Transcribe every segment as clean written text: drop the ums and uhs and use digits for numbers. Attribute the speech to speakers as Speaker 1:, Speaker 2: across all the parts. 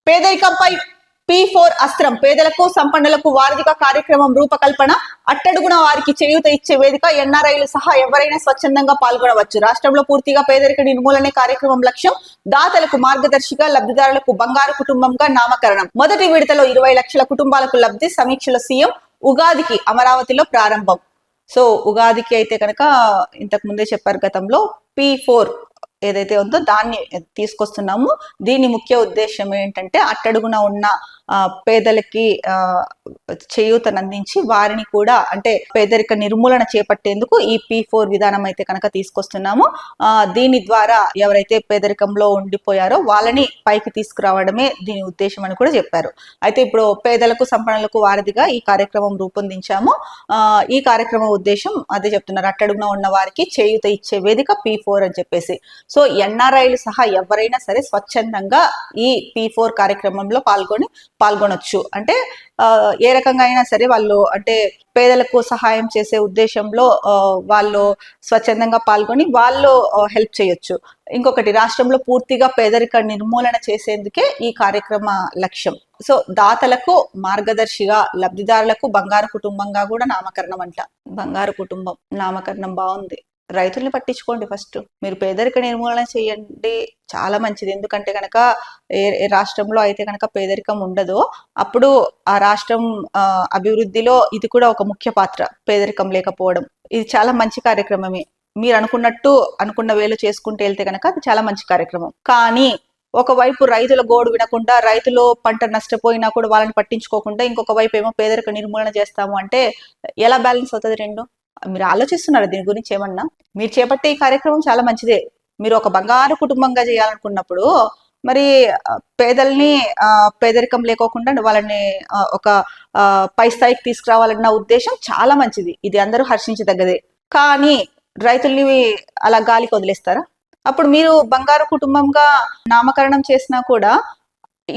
Speaker 1: పేదరికంపై P4 అస్త్రం, పేదలకు సంపన్నులకు వారధిగా కార్యక్రమం రూపకల్పన, అట్టడుగున వారికి చేయూత ఇచ్చే వేదిక, ఎన్ఆర్ఐలు సహా ఎవరైనా స్వచ్ఛందంగా పాల్గొనవచ్చు. రాష్ట్రంలో పూర్తిగా పేదరిక నిర్మూలనే కార్యక్రమం లక్ష్యం. దాతలకు మార్గదర్శిగా, లబ్ధిదారులకు బంగారు కుటుంబంగా నామకరణం. మొదటి విడతలో 20 లక్షల కుటుంబాలకు లబ్ధి. సమీక్షలో సీఎం. ఉగాదికి అమరావతిలో ప్రారంభం. సో ఉగాదికి అయితే కనుక ఇంతకు ముందే చెప్పారు, గతంలో P4 ఏదైతే ఉందో దాన్ని తీసుకొస్తున్నాము. దీని ముఖ్య ఉద్దేశం ఏంటంటే అట్టడుగున ఉన్న పేదలకి చేయూతను అందించి వారిని కూడా అంటే పేదరిక నిర్మూలన చేపట్టేందుకు ఈ P4 విధానం అయితే కనుక తీసుకొస్తున్నాము. దీని ద్వారా ఎవరైతే పేదరికంలో ఉండిపోయారో వాళ్ళని పైకి తీసుకురావడమే దీని ఉద్దేశం అని కూడా చెప్పారు. అయితే ఇప్పుడు పేదలకు సంపన్నులకు వారధిగా ఈ కార్యక్రమం రూపొందించాము. ఈ కార్యక్రమం ఉద్దేశం అదే చెప్తున్నారు, అట్టడుగున ఉన్న వారికి చేయూత ఇచ్చే వేదిక P4 అని చెప్పేసి. సో ఎన్ఆర్ఐలు సహా ఎవరైనా సరే స్వచ్ఛందంగా ఈ P4 కార్యక్రమంలో పాల్గొనొచ్చు. అంటే ఏ రకంగా అయినా సరే వాళ్ళు అంటే పేదలకు సహాయం చేసే ఉద్దేశంలో వాళ్ళు స్వచ్ఛందంగా పాల్గొని వాళ్ళు హెల్ప్ చేయొచ్చు. ఇంకొకటి, రాష్ట్రంలో పూర్తిగా పేదరిక నిర్మూలన చేసేందుకే ఈ కార్యక్రమ లక్ష్యం. సో దాతలకు మార్గదర్శిగా, లబ్ధిదారులకు బంగారు కుటుంబంగా కూడా నామకరణం అంట. బంగారు కుటుంబం నామకరణం బాగుంది. రైతుల్ని పట్టించుకోండి ఫస్ట్. మీరు పేదరిక నిర్మూలన చేయండి, చాలా మంచిది. ఎందుకంటే కనుక ఏ రాష్ట్రంలో అయితే కనుక పేదరికం ఉండదో అప్పుడు ఆ రాష్ట్రం అభివృద్ధిలో ఇది కూడా ఒక ముఖ్య పాత్ర. పేదరికం లేకపోవడం ఇది చాలా మంచి కార్యక్రమమే. మీరు అనుకున్న వేలు చేసుకుంటూ వెళ్తే కనుక అది చాలా మంచి కార్యక్రమం. కానీ ఒకవైపు రైతుల గోడు వినకుండా, రైతులు పంట నష్టపోయినా కూడా వాళ్ళని పట్టించుకోకుండా, ఇంకొక వైపు ఏమో పేదరిక నిర్మూలన చేస్తాము అంటే ఎలా బ్యాలెన్స్ అవుతుంది రెండు? మీరు ఆలోచిస్తున్నారు దీని గురించి ఏమన్నా? మీరు చేపట్టే ఈ కార్యక్రమం చాలా మంచిదే. మీరు ఒక బంగారు కుటుంబంగా చేయాలనుకున్నప్పుడు మరి పేదల్ని పేదరికం లేకోకుండా వాళ్ళని ఒక పై స్థాయికి తీసుకురావాలన్న ఉద్దేశం చాలా మంచిది. ఇది అందరూ హర్షించదగ్గదే. కానీ రైతుల్ని అలా గాలికి వదిలేస్తారా? అప్పుడు మీరు బంగారు కుటుంబంగా నామకరణం చేసినా కూడా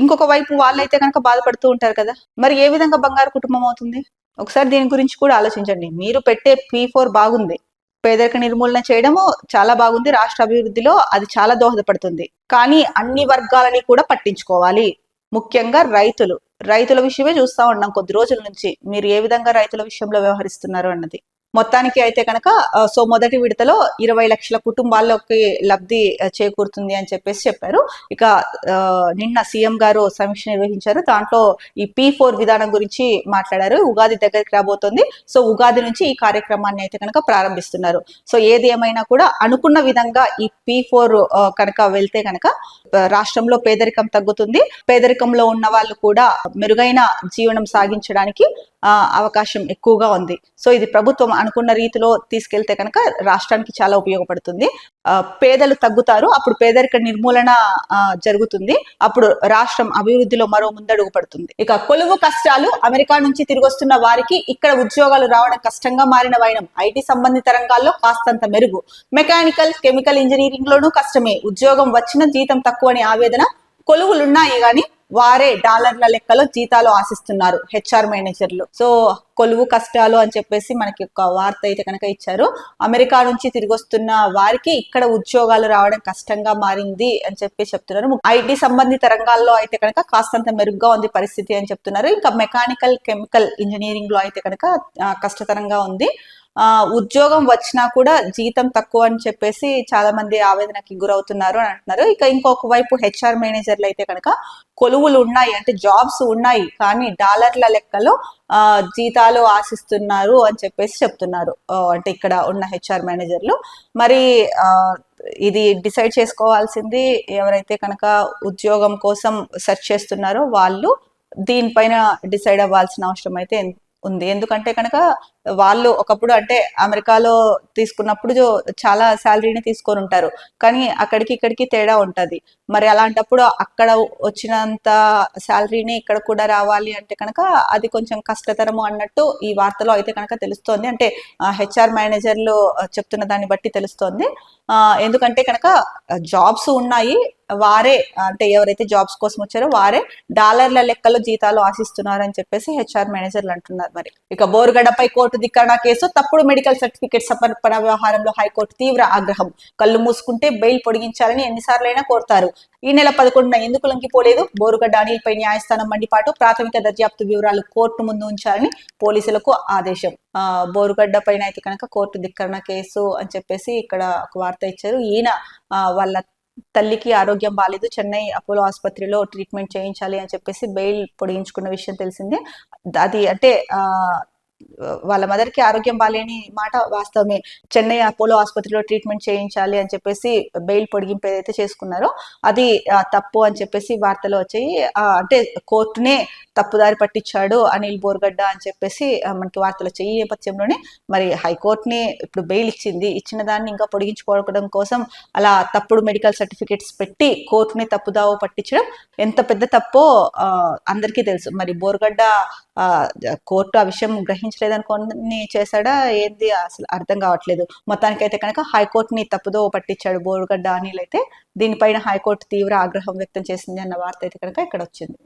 Speaker 1: ఇంకొక వైపు వాళ్ళైతే కనుక బాధపడుతూ ఉంటారు కదా. మరి ఏ విధంగా బంగారు కుటుంబం అవుతుంది? ఒకసారి దీని గురించి కూడా ఆలోచించండి. మీరు పెట్టే P4 బాగుంది, పేదరిక నిర్మూలన చేయడము చాలా బాగుంది, రాష్ట్ర అభివృద్ధిలో అది చాలా దోహదపడుతుంది. కానీ అన్ని వర్గాలని కూడా పట్టించుకోవాలి. ముఖ్యంగా రైతుల విషయమే చూస్తా ఉన్నాం కొద్ది రోజుల నుంచి. మీరు ఏ విధంగా రైతుల విషయంలో వ్యవహరిస్తున్నారు అన్నది. మొత్తానికి అయితే కనుక సో మొదటి విడతలో 20 లక్షల కుటుంబాల్లోకి లబ్ధి చేకూరుతుంది అని చెప్పేసి చెప్పారు. ఇక నిన్న సీఎం గారు సమీక్ష నిర్వహించారు. దాంట్లో ఈ P4 విధానం గురించి మాట్లాడారు. ఉగాది దగ్గరికి రాబోతోంది. సో ఉగాది నుంచి ఈ కార్యక్రమాన్ని అయితే కనుక ప్రారంభిస్తున్నారు. సో ఏది ఏమైనా కూడా అనుకున్న విధంగా ఈ P4 కనుక వెళ్తే కనుక రాష్ట్రంలో పేదరికం తగ్గుతుంది. పేదరికంలో ఉన్న వాళ్ళు కూడా మెరుగైన జీవనం సాగించడానికి అవకాశం ఎక్కువగా ఉంది. సో ఇది ప్రభుత్వం అనుకున్న రీతిలో తీసుకెళ్తే కనుక రాష్ట్రానికి చాలా ఉపయోగపడుతుంది. పేదలు తగ్గుతారు, అప్పుడు పేదరిక నిర్మూలన జరుగుతుంది, అప్పుడు రాష్ట్రం అభివృద్ధిలో మరో ముందడుగు పడుతుంది. ఇక కొలువు కష్టాలు, అమెరికా నుంచి తిరిగి వస్తున్న వారికి ఇక్కడ ఉద్యోగాలు రావడం కష్టంగా మారిన వైనం. ఐటీ సంబంధిత రంగాల్లో కాస్తంత మెరుగు. మెకానికల్, కెమికల్ ఇంజనీరింగ్ లోనూ కష్టమే. ఉద్యోగం వచ్చిన జీతం తక్కువని ఆవేదన. కొలువులున్నాయి గాని వారే డాలర్ల లెక్కలో జీతాలు ఆశిస్తున్నారు హెచ్ఆర్ మేనేజర్లు. సో కొలువు కష్టాలు అని చెప్పేసి మనకి ఒక వార్త అయితే కనుక ఇచ్చారు. అమెరికా నుంచి తిరిగి వస్తున్న వారికి ఇక్కడ ఉద్యోగాలు రావడం కష్టంగా మారింది అని చెప్పి చెప్తున్నారు. ఐటీ సంబంధిత రంగాల్లో అయితే కనుక కాస్తంత మెరుగ్గా ఉంది పరిస్థితి అని చెప్తున్నారు. ఇంకా మెకానికల్, కెమికల్ ఇంజనీరింగ్ లో అయితే కనుక కష్టతరంగా ఉంది. ఉద్యోగం వచ్చినా కూడా జీతం తక్కువ అని చెప్పేసి చాలా మంది ఆవేదనకి గురవుతున్నారు అని అంటున్నారు. ఇక ఇంకొక వైపు హెచ్ఆర్ మేనేజర్లు అయితే కనుక కొలువులు ఉన్నాయి, అంటే జాబ్స్ ఉన్నాయి, కానీ డాలర్ల లెక్కలో జీతాలు ఆశిస్తున్నారు అని చెప్పేసి చెప్తున్నారు. అంటే ఇక్కడ ఉన్న హెచ్ఆర్ మేనేజర్లు. మరి ఇది డిసైడ్ చేసుకోవాల్సింది ఎవరైతే కనుక ఉద్యోగం కోసం సెర్చ్ చేస్తున్నారో వాళ్ళు దీనిపైన డిసైడ్ అవ్వాల్సిన అవసరం అయితే ఉంది. ఎందుకంటే కనుక వాళ్ళు ఒకప్పుడు అంటే అమెరికాలో తీసుకున్నప్పుడు చాలా శాలరీని తీసుకొని ఉంటారు, కానీ అక్కడికి ఇక్కడికి తేడా ఉంటది. మరి అలాంటప్పుడు అక్కడ వచ్చినంత శాలరీని ఇక్కడ కూడా రావాలి అంటే కనుక అది కొంచెం కష్టతరము అన్నట్టు ఈ వార్తలో అయితే కనుక తెలుస్తోంది. అంటే హెచ్ఆర్ మేనేజర్లు చెప్తున్న దాన్ని బట్టి తెలుస్తోంది. ఎందుకంటే కనుక జాబ్స్ ఉన్నాయి, వారే అంటే ఎవరైతే జాబ్స్ కోసం వచ్చారో వారే డాలర్ల లెక్కలో జీతాలు ఆశిస్తున్నారు అని చెప్పేసి హెచ్ఆర్ మేనేజర్లు అంటున్నారు. మరి ఇక బోరుగడపై కోర్టు హైకోర్టు ధిక్కరణ కేసు, తప్పుడు మెడికల్ సర్టిఫికేట్ సమర్పణ వ్యవహారంలో హైకోర్టు తీవ్ర ఆగ్రహం. కళ్ళు మూసుకుంటే బెయిల్ పొడిగించాలని ఎన్నిసార్లైనా కోరుతారు. ఈ నెల 11న ఎందుకు లొంగిపోలేదు? బోరుగడ్డ అనిల్పై న్యాయస్థానం మండిపాటు. ప్రాథమిక దర్యాప్తు వివరాలు కోర్టు ముందు ఉంచాలని పోలీసులకు ఆదేశం. బోరుగడ్డ పైన అయితే కనుక కోర్టు ధిక్కరణ కేసు అని చెప్పేసి ఇక్కడ ఒక వార్త ఇచ్చారు. ఈయన వాళ్ళ తల్లికి ఆరోగ్యం బాలేదు, చెన్నై అపోలో ఆసుపత్రిలో ట్రీట్మెంట్ చేయించాలి అని చెప్పేసి బెయిల్ పొడిగించుకున్న విషయం తెలిసిందే. అది అంటే వాళ్ళ మదర్ కి ఆరోగ్యం బాలేని మాట వాస్తవమే. చెన్నై అపోలో ఆసుపత్రిలో ట్రీట్మెంట్ చేయించాలి అని చెప్పేసి బెయిల్ పొడిగింపు ఏదైతే చేసుకున్నారో అది తప్పు అని చెప్పేసి వార్తలు వచ్చాయి. అంటే కోర్టునే తప్పుదారి పట్టించాడు అనిల్ బోరుగడ్డ అని చెప్పేసి మనకి వార్తలు వచ్చాయి. ఈ నేపథ్యంలోనే మరి హైకోర్టుని ఇప్పుడు బెయిల్ ఇచ్చిన దాన్ని ఇంకా పొడిగించుకోవడం కోసం అలా తప్పుడు మెడికల్ సర్టిఫికేట్స్ పెట్టి కోర్టుని తప్పుదావ పట్టించడం ఎంత పెద్ద తప్పో అందరికీ తెలుసు. మరి బోరుగడ్డ కోర్టు ఆ విషయం గ్రహించలేదనుకొని చేశాడా ఏంది అసలు అర్థం కావట్లేదు. మొత్తానికైతే కనుక హైకోర్టుని తప్పుదో పట్టించాడు బోరుగడ్డ అనిల్ అయితే. దీనిపైన హైకోర్టు తీవ్ర ఆగ్రహం వ్యక్తం చేసింది అన్న వార్త అయితే కనుక ఇక్కడ వచ్చింది.